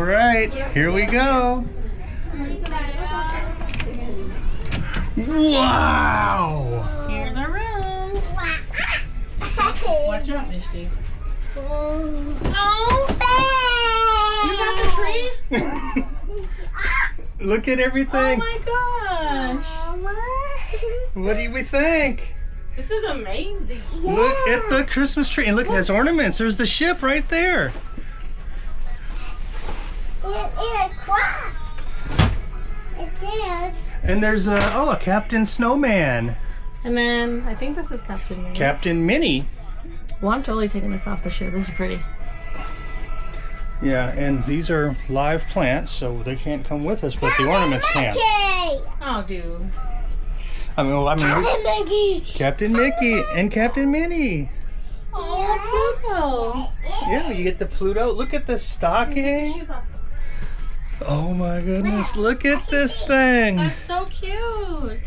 All right, here we go. Wow! Here's our room. Watch out, Misty. Oh! You got the tree? Look at everything. Oh my gosh! What do we think? This is amazing. Look at the Christmas tree. And look, it has ornaments. There's the ship right there. It's a cross. It is. And there's a Captain Snowman. And then I think this is Captain Minnie. Captain Minnie. Well, I'm totally taking this off the ship. This is pretty. Yeah, and these are live plants, so they can't come with us, but the ornaments can. Oh, dude. Captain Mickey. Captain Mickey and Captain Minnie. Oh, Pluto. Yeah, you get the Pluto. Look at the stocking. Shoes off. Oh my goodness, look at this thing. That's so cute.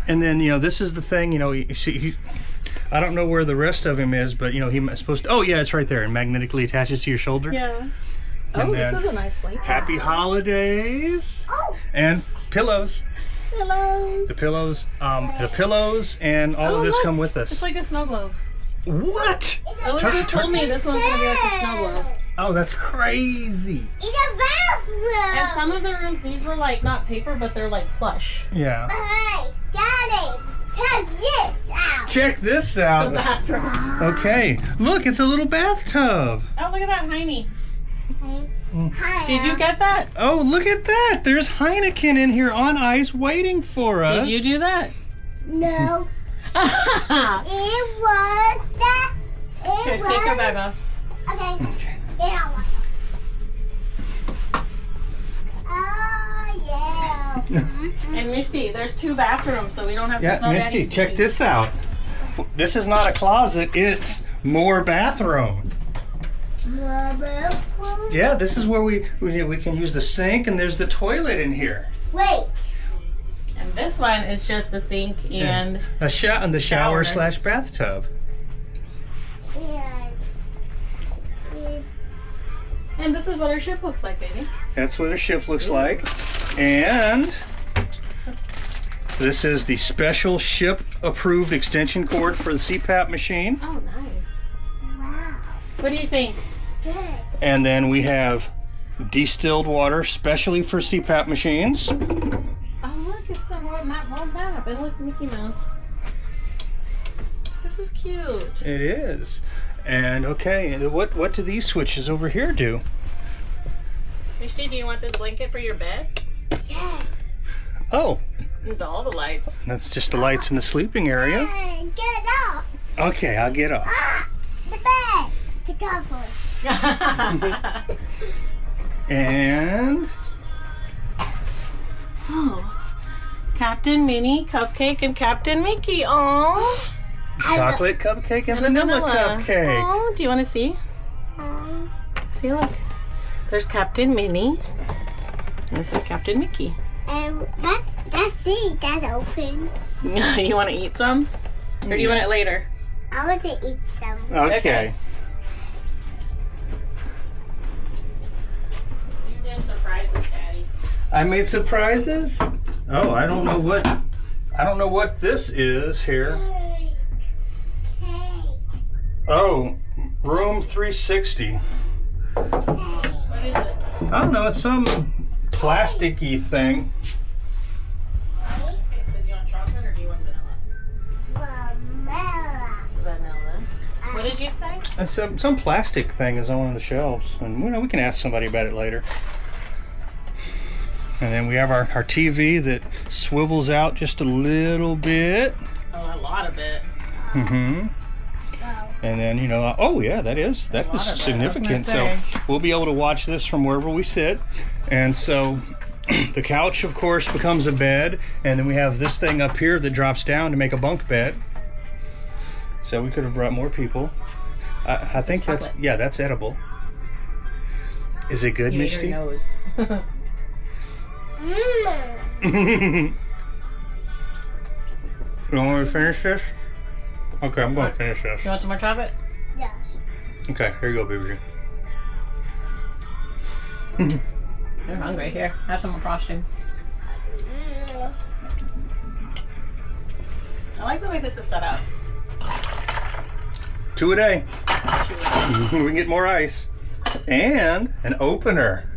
And then, this is the thing, I don't know where the rest of him is, but, he's supposed to, oh yeah, it's right there, and magnetically attaches to your shoulder. Yeah. And Oh, then this is a nice blanket. Happy holidays. Oh. And pillows. Pillows. The pillows and all of this look. come with It's us. like a snow globe. What? Elizabeth told me this one's going to be like a snow globe. Oh, that's crazy. It's a bathroom. And some of the rooms, these were like not paper, but they're like plush. Yeah. Hey, Daddy, check this out. Check this The out. bathroom. Okay. Look, it's a little bathtub. Oh, look at that, Heine. Hi. Did you get that? Oh, look at that. There's Heineken in here on ice waiting for us. Did you do that? No. It was that. Okay, It take her was. bag off. Okay. Okay. Yeah. Oh yeah. And Misty, there's 2 bathrooms, so we don't have to Yeah, smell Misty, Daddy's check feet. this out. This is not a closet, it's more bathroom. Yeah, this is where we can use the sink, and there's the toilet in here. Wait. And this one is just the sink and the shower Shower. / bathtub. and this is what our ship looks like, baby. That's what a ship looks like. And That's- this is the special ship approved extension cord for the CPAP machine. Oh, nice. Wow. What do you think? Good. And then we have distilled water specially for CPAP machines. Oh, look, it's the world map. And look, Mickey Mouse. This is cute. It is. And okay, and what do these switches over here do? Misty, do you want this blanket for your bed? Yeah. Oh, With all the lights. that's just the lights in the sleeping area. Hey, get off. Okay, I'll get off. The bed. The cover. And Oh, Captain Minnie, Cupcake, and Captain Mickey. Aww. chocolate cupcake and vanilla cupcake. Oh, do you want to see? See, look. There's Captain Minnie. And this is Captain Mickey. That's see, that's open. You want to eat some? Or do you want it later? I want to eat some. Okay. Okay. You did surprises, Daddy. I made surprises? Oh, I don't know what this is here. Hey. Hey. Oh, room 360. What is it? I don't know, it's some plasticky thing. Okay, so do you want chocolate or do you want vanilla? Vanilla. Vanilla. What did you say? It's some plastic thing is on one of the shelves, and we can ask somebody about it later. And then we have our TV that swivels out just a little bit. Oh, a lot of it. Mm-hmm. And then, oh yeah, that is lot of it, I was significant. So gonna say. we'll be able to watch this from wherever we sit. And so the couch, of course, becomes a bed. And then we have this thing up here that drops down to make a bunk bed. So we could have brought more people. I think chocolate. that's edible. Is it good, You ate her Misty? nose. Mmm. You want me to finish this? Okay, I'm going to finish this. You want some more chocolate? Yes. Okay, here you go, baby. You're hungry. Here, have some frosting. I like the way this is set up. 2 a day. We can get more ice. And an opener.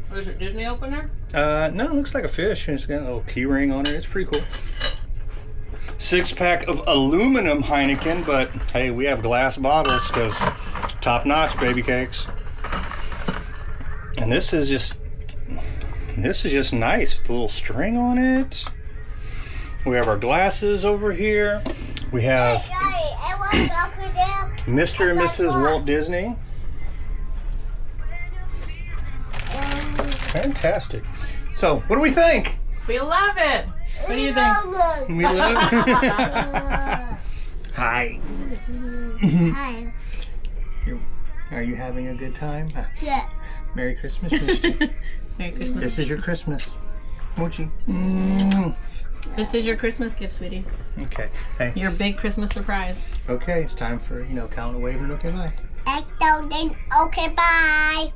What is it, Disney opener? No, it looks like a fish. It's got a little key ring on it. It's pretty cool. 6-pack of aluminum Heineken, but hey, we have glass bottles because top notch baby cakes. And this is just nice with a little string on it. We have our glasses over here. We have Mr. and Mrs. Walt Disney. Fantastic. So, what do we think? We love it. What do you think? We love it. Hi. Hi. Are you having a good time? Yeah. Merry Christmas, Misty. Merry Christmas. This is your Christmas. Mochi. This is your Christmas gift, sweetie. Okay. Hey. Your big Christmas surprise. Okay, it's time for, count and wave and okay, bye. Okay, bye.